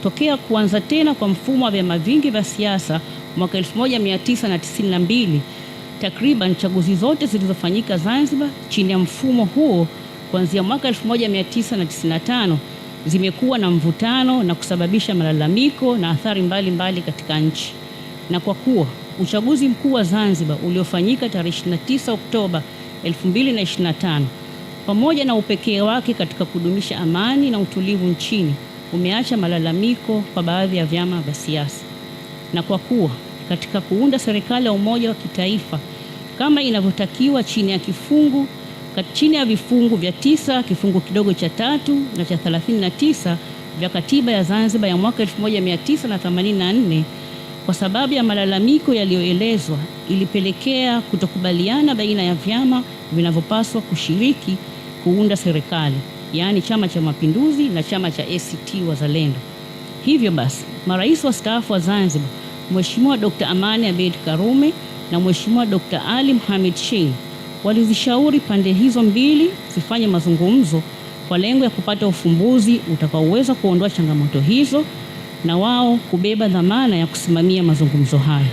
Tokea kuanza tena kwa mfumo wa vyama vingi vya siasa mwaka 1992, takriban chaguzi zote zilizofanyika Zanzibar chini ya mfumo huo kuanzia mwaka 1995 zimekuwa na mvutano na kusababisha malalamiko na athari mbalimbali katika nchi. Na kwa kuwa uchaguzi mkuu wa Zanzibar uliofanyika tarehe 29 Oktoba 2025 pamoja na upekee wake katika kudumisha amani na utulivu nchini umeacha malalamiko kwa baadhi ya vyama vya siasa, na kwa kuwa katika kuunda serikali ya umoja wa kitaifa kama inavyotakiwa chini ya vifungu vya 9 kifungu kidogo cha 3 na cha 39 vya katiba ya Zanzibar ya mwaka 1984, kwa sababu ya malalamiko yaliyoelezwa, ilipelekea kutokubaliana baina ya vyama vinavyopaswa kushiriki kuunda serikali, yaani Chama cha Mapinduzi na chama cha ACT Wazalendo. Hivyo basi, marais wastaafu wa Zanzibar, Mheshimiwa Dr. Amani Abeid Karume na Mheshimiwa Dr. Ali Mohamed Shein walizishauri pande hizo mbili zifanye mazungumzo kwa lengo ya kupata ufumbuzi utakaoweza kuondoa changamoto hizo na wao kubeba dhamana ya kusimamia mazungumzo hayo.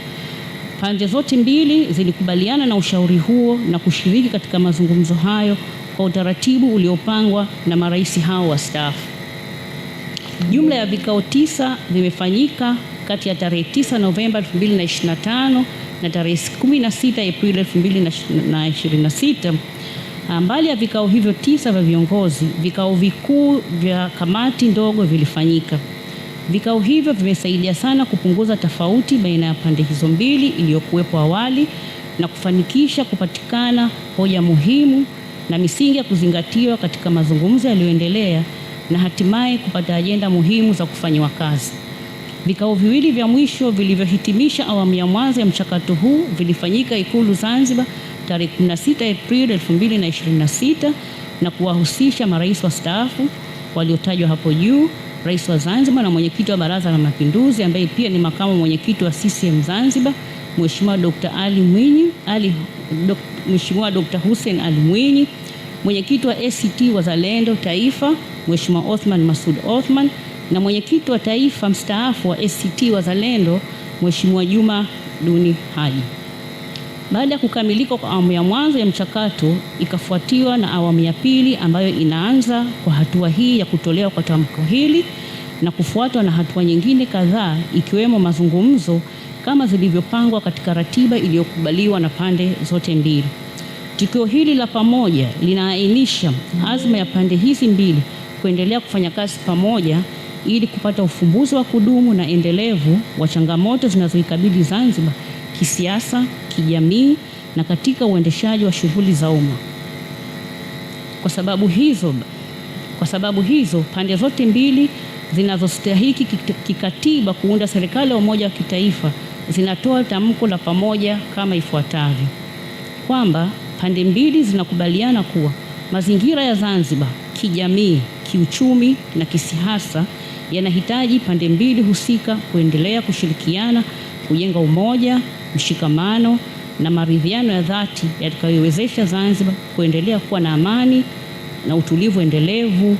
Pande zote mbili zilikubaliana na ushauri huo na kushiriki katika mazungumzo hayo kwa utaratibu uliopangwa na marais hao wastaafu. Jumla ya vikao 9 vimefanyika kati ya tarehe 9 Novemba 2025 na tarehe 16 Aprili 2026. Mbali ya vikao hivyo 9 vya viongozi, vikao vikuu vya kamati ndogo vilifanyika. Vikao hivyo vimesaidia sana kupunguza tofauti baina ya pande hizo mbili iliyokuwepo awali na kufanikisha kupatikana hoja muhimu na misingi ya kuzingatiwa katika mazungumzo yaliyoendelea na hatimaye kupata ajenda muhimu za kufanywa kazi. Vikao viwili vya mwisho vilivyohitimisha awamu ya mwanzo ya mchakato huu vilifanyika Ikulu Zanzibar tarehe 16 Aprili 2026 na kuwahusisha marais wastaafu waliotajwa hapo juu, Rais wa Zanzibar na mwenyekiti wa Baraza la Mapinduzi ambaye pia ni makamu mwenyekiti wa CCM Zanzibar, Mheshimiwa Dr. Hussein Ali Mwinyi, mwenyekiti wa ACT Wazalendo Taifa, Mheshimiwa Othman Masoud Othman, na mwenyekiti wa taifa mstaafu wa ACT Wazalendo, Mheshimiwa Juma Duni Haji. Baada ya kukamilika kwa awamu ya mwanzo ya mchakato, ikafuatiwa na awamu ya pili ambayo inaanza kwa hatua hii ya kutolewa kwa tamko hili na kufuatwa na hatua nyingine kadhaa ikiwemo mazungumzo kama zilivyopangwa katika ratiba iliyokubaliwa na pande zote mbili. Tukio hili la pamoja linaainisha azma ya pande hizi mbili kuendelea kufanya kazi pamoja ili kupata ufumbuzi wa kudumu na endelevu wa changamoto zinazoikabili Zanzibar kisiasa, kijamii na katika uendeshaji wa shughuli za umma. Kwa sababu hizo pande zote mbili zinazostahiki kikatiba kuunda serikali ya umoja wa kitaifa zinatoa tamko la pamoja kama ifuatavyo: kwamba pande mbili zinakubaliana kuwa mazingira ya Zanzibar kijamii, kiuchumi na kisiasa yanahitaji pande mbili husika kuendelea kushirikiana kujenga umoja, mshikamano na maridhiano ya dhati yatakayowezesha Zanzibar kuendelea kuwa na amani na utulivu endelevu,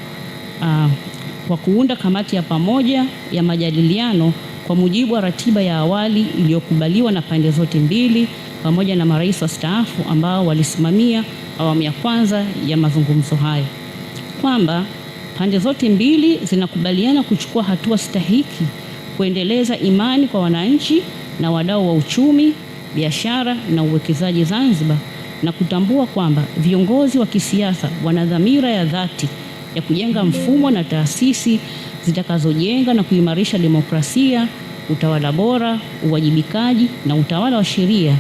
kwa kuunda kamati ya pamoja ya majadiliano kwa mujibu wa ratiba ya awali iliyokubaliwa na pande zote mbili pamoja na marais wastaafu ambao walisimamia awamu ya kwanza ya mazungumzo hayo. Kwamba pande zote mbili zinakubaliana kuchukua hatua stahiki kuendeleza imani kwa wananchi na wadau wa uchumi, biashara na uwekezaji Zanzibar, na kutambua kwamba viongozi wa kisiasa wana dhamira ya dhati ya kujenga mfumo na taasisi zitakazojenga na kuimarisha demokrasia, utawala bora, uwajibikaji na utawala wa sheria,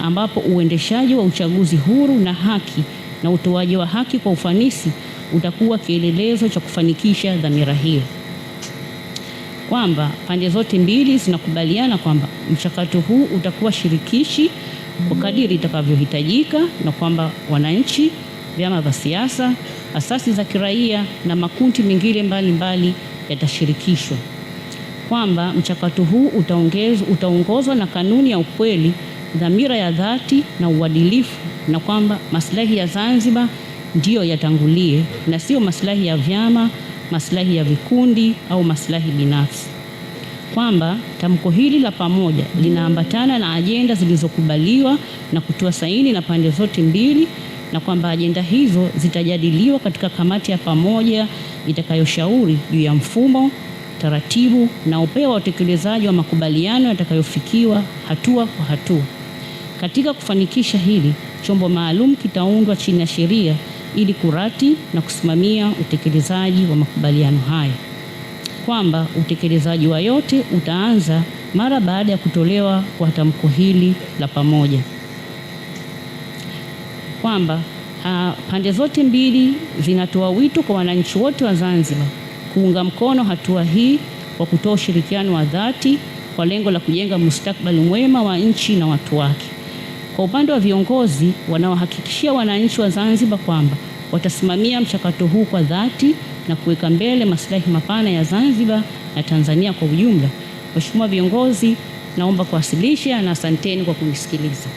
ambapo uendeshaji wa uchaguzi huru na haki na utoaji wa haki kwa ufanisi utakuwa kielelezo cha kufanikisha dhamira hiyo. Kwamba pande zote mbili zinakubaliana kwamba mchakato huu utakuwa shirikishi kwa kadiri itakavyohitajika na kwamba wananchi, vyama vya siasa, asasi za kiraia na makundi mengine mbalimbali yatashirikishwa. Kwamba mchakato huu utaongozwa na kanuni ya ukweli, dhamira ya dhati na uadilifu, na kwamba maslahi ya Zanzibar ndiyo yatangulie na sio maslahi ya vyama maslahi ya vikundi au maslahi binafsi, kwamba tamko hili la pamoja linaambatana na ajenda zilizokubaliwa na kutoa saini na pande zote mbili, na kwamba ajenda hizo zitajadiliwa katika kamati ya pamoja itakayoshauri juu ya mfumo, taratibu na upeo wa utekelezaji wa makubaliano yatakayofikiwa hatua kwa hatua. Katika kufanikisha hili, chombo maalum kitaundwa chini ya sheria ili kurati na kusimamia utekelezaji wa makubaliano haya, kwamba utekelezaji wa yote utaanza mara baada ya kutolewa kwa tamko hili la pamoja, kwamba pande zote mbili zinatoa wito kwa wananchi wote wa Zanzibar kuunga mkono hatua hii kwa kutoa ushirikiano wa dhati kwa lengo la kujenga mustakabali mwema wa nchi na watu wake. Kwa upande wa viongozi wanaohakikishia wananchi wa Zanzibar kwamba watasimamia mchakato huu kwa dhati na kuweka mbele maslahi mapana ya Zanzibar na Tanzania kwa ujumla. Mheshimiwa viongozi, naomba kuwasilisha na asanteni kwa kunisikiliza.